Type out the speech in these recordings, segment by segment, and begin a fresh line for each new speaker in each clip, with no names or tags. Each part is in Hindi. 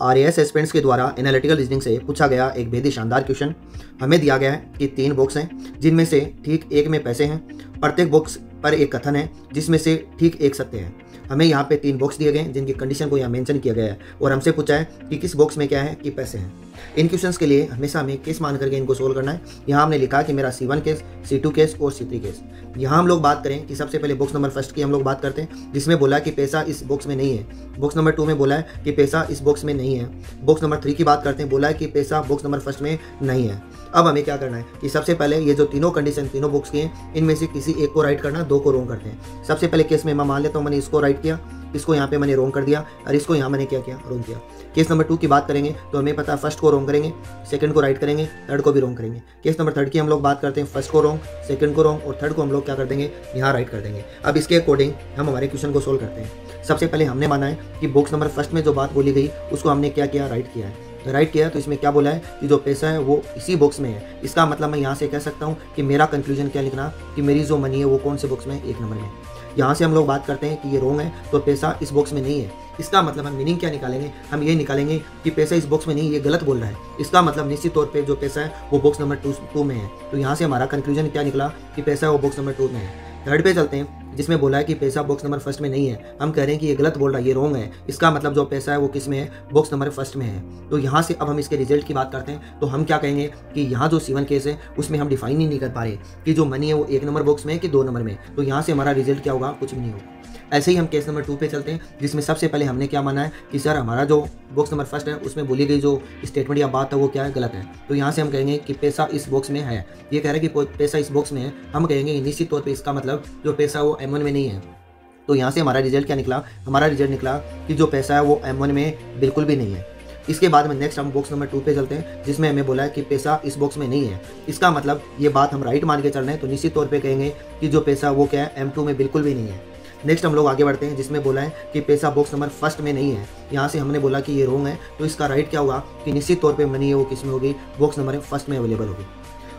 आरएएस एस्पिरेंट्स के द्वारा एनालिटिकल रीजनिंग से पूछा गया एक बेहद ही शानदार क्वेश्चन। हमें दिया गया है कि 3 बॉक्स हैं जिनमें से ठीक एक में पैसे हैं। प्रत्येक बॉक्स पर एक कथन है जिसमें से ठीक एक सत्य है। हमें यहाँ पे 3 बॉक्स दिए गए हैं जिनकी कंडीशन को यहाँ मेंशन किया गया है और हमसे पूछा है कि किस बॉक्स में क्या है कि पैसे हैं। इन क्वेश्चंस के लिए हमेशा हमें केस मान करके इनको सोल्व करना है। यहाँ हमने लिखा कि मेरा C1 केस, C2 केस और C3 केस। यहाँ हम लोग बात करें कि सबसे पहले बॉक्स नंबर फर्स्ट की हम लोग बात करते हैं जिसमें बोला कि पैसा इस बॉक्स में नहीं है। बॉक्स नंबर 2 में बोला है कि पैसा इस बॉक्स में नहीं है। बॉक्स नंबर 3 की बात करते हैं, बोला है कि पैसा बॉक्स नंबर फर्स्ट में नहीं है। अब हमें क्या करना है कि सबसे पहले ये जो तीनों कंडीशन तीनों बॉक्स की हैं इनमें से किसी एक को राइट करना, 2 को रॉन्ग करते हैं। सबसे पहले केस में मैं मान लेता हूँ मैंने इसको राइट किया, इसको यहाँ पे मैंने रॉन्ग कर दिया और इसको यहाँ मैंने क्या किया, रॉन्ग किया। केस नंबर 2 की बात करेंगे तो हमें पता है फर्स्ट को रॉन्ग करेंगे, सेकंड को राइट करेंगे, थर्ड को भी रॉन्ग करेंगे। केस नंबर 3 की हम लोग बात करते हैं, फर्स्ट को रॉन्ग, सेकंड को रॉन्ग और थर्ड को हम लोग क्या कर देंगे, यहाँ राइट कर देंगे। अब इसके अकॉर्डिंग हम हमारे क्वेश्चन को सोल्व करते हैं। सबसे पहले हमने माना है कि बॉक्स नंबर फर्स्ट में जो बात बोली गई उसको हमने क्या किया, राइट किया है। राइट किया तो इसमें क्या बोला है कि जो पैसा है वो इसी बॉक्स में है। इसका मतलब मैं यहाँ से कह सकता हूँ कि मेरा कंक्लूजन क्या लिखना कि मेरी जो मनी है वो कौन से बॉक्स में है, 1 नंबर में। यहाँ से हम लोग बात करते हैं कि ये रॉन्ग है तो पैसा इस बॉक्स में नहीं है। इसका मतलब हम मीनिंग क्या निकालेंगे, हम ये निकालेंगे कि पैसा इस बॉक्स में नहीं, ये गलत बोल रहा है। इसका मतलब निश्चित तौर पे जो पैसा है वो बॉक्स नंबर 2 में है। तो यहाँ से हमारा कंक्लूजन क्या निकला कि पैसा वो बॉक्स नंबर 2 में है। थर्ड पे चलते हैं जिसमें बोला है कि पैसा बॉक्स नंबर फर्स्ट में नहीं है। हम कह रहे हैं कि ये गलत बोल रहा है, ये रॉन्ग है। इसका मतलब जो पैसा है वो किस में है, बॉक्स नंबर फर्स्ट में है। तो यहाँ से अब हम इसके रिजल्ट की बात करते हैं तो हम क्या कहेंगे कि यहाँ जो C1 केस है उसमें हम डिफाइन ही नहीं कर पा रहे कि जो मनी है वो 1 नंबर बॉक्स में है कि 2 नंबर में। तो यहाँ से हमारा रिजल्ट क्या होगा, कुछ भी नहीं होगा। ऐसे ही हम केस नंबर 2 पे चलते हैं जिसमें सबसे पहले हमने क्या माना है कि सर हमारा जो बॉक्स नंबर फर्स्ट है उसमें बोली गई जो स्टेटमेंट या बात है वो क्या है, गलत है। तो यहाँ से हम कहेंगे कि पैसा इस बॉक्स में है। ये कह रहे हैं कि पैसा इस बॉक्स में है, हम कहेंगे निश्चित तौर पर इसका मतलब जो पैसा वो M1 में नहीं है। तो यहाँ से हमारा रिजल्ट क्या निकला, हमारा रिजल्ट निकला कि जो पैसा है वो M1 में बिल्कुल भी नहीं है। इसके बाद में नेक्स्ट हम बॉक्स नंबर 2 पे चलते हैं जिसमें हमें बोला है कि पैसा इस बॉक्स में नहीं है। इसका मतलब ये बात हम राइट मान के चल रहे हैं तो निश्चित तौर पे कहेंगे कि जो पैसा वो क्या है, M2 में बिल्कुल भी नहीं है। नेक्स्ट हम लोग आगे बढ़ते हैं जिसमें बोला है कि पैसा बॉक्स नंबर फर्स्ट में नहीं है। यहाँ से हमने बोला कि ये रॉन्ग है तो इसका राइट क्या होगा कि निश्चित तौर पे मनी है वो किस में होगी, बॉक्स नंबर फर्स्ट में अवेलेबल होगी।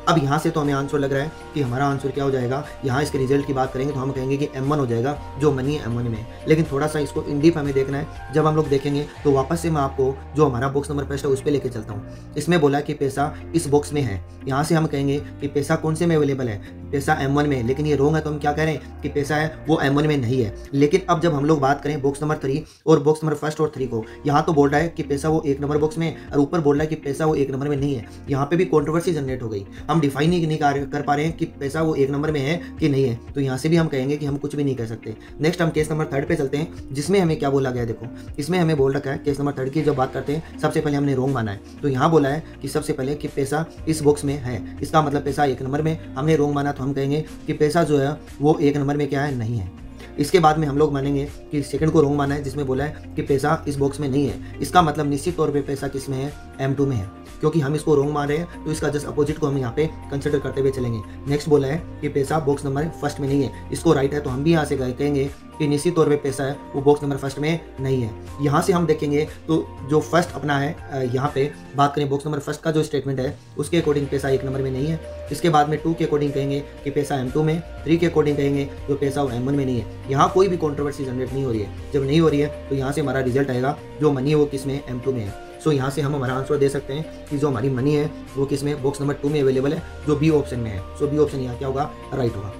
अब यहाँ से तो हमें आंसर लग रहा है कि हमारा आंसर क्या हो जाएगा, यहाँ इसके रिजल्ट की बात करेंगे तो हम कहेंगे कि M1 हो जाएगा, जो मनी है M1 में। लेकिन थोड़ा सा इसको इन डीप हमें देखना है। जब हम लोग देखेंगे तो वापस से मैं आपको जो हमारा बॉक्स नंबर फर्स्ट है उस पर लेके चलता हूँ। इसमें बोला कि पैसा इस बॉक्स में है। यहाँ से हम कहेंगे कि पैसा कौन से में अवेलेबल है, पैसा M1 में। लेकिन ये रॉन्ग है तो हम क्या कह रहे हैं कि पैसा है वो M1 में नहीं है। लेकिन अब जब हम लोग बात करें बॉक्स नंबर 3 और बॉक्स नंबर फर्स्ट और 3 को, यहाँ तो बोल रहा है कि पैसा वो 1 नंबर बॉक्स में और ऊपर बोल रहा है कि पैसा वो 1 नंबर में नहीं है। यहाँ पे भी कॉन्ट्रोवर्सी जनरेट हो गई। हम डिफाइन ही नहीं कर पा रहे हैं कि पैसा वो 1 नंबर में है कि नहीं है। तो यहाँ से भी हम कहेंगे कि हम कुछ भी नहीं कह सकते। नेक्स्ट हम केस नंबर 3 पे चलते हैं जिसमें हमें क्या बोला गया, देखो इसमें हमें बोल रखा है केस नंबर 3 की जब बात करते हैं सबसे पहले हमने रॉन्ग माना है। तो यहाँ बोला है कि सबसे पहले कि पैसा इस बॉक्स में है। इसका मतलब पैसा 1 नंबर में, हमने रॉन्ग माना तो हम कहेंगे कि पैसा जो है वो 1 नंबर में क्या है, नहीं है। इसके बाद में हम लोग मानेंगे कि सेकंड को रॉन्ग माना है जिसमें बोला है कि पैसा इस बॉक्स में नहीं है। इसका मतलब निश्चित तौर पे पैसा किस में है, M2 में है। क्योंकि हम इसको रॉन्ग मान रहे हैं तो इसका जस्ट अपोजिट को हम यहाँ पे कंसिडर करते हुए चलेंगे। नेक्स्ट बोला है कि पैसा बॉक्स नंबर फर्स्ट में नहीं है, इसको राइट है तो हम भी यहाँ से कहेंगे कि निश्चित तौर पे पैसा है वो बॉक्स नंबर फर्स्ट में नहीं है। यहाँ से हम देखेंगे तो जो फर्स्ट अपना है, यहाँ पे बात करें बॉक्स नंबर फर्स्ट का जो स्टेटमेंट है उसके अकॉर्डिंग पैसा 1 नंबर में नहीं है। इसके बाद में 2 के अकॉर्डिंग कहेंगे कि पैसा M2 में, 3 के अकॉर्डिंग कहेंगे जो पैसा वो M1 में नहीं है। यहाँ कोई भी कॉन्ट्रोवर्सी जनरेट नहीं हो रही है। जब नहीं हो रही है तो यहाँ से हमारा रिजल्ट आएगा जो मनी है वो किस में, M2 में है। सो यहाँ से हम हमारा आंसर दे सकते हैं कि जो हमारी मनी है वो किस में, बॉक्स नंबर 2 में अवेलेबल है, जो B ऑप्शन में है। सो B ऑप्शन यहाँ क्या होगा, राइट होगा।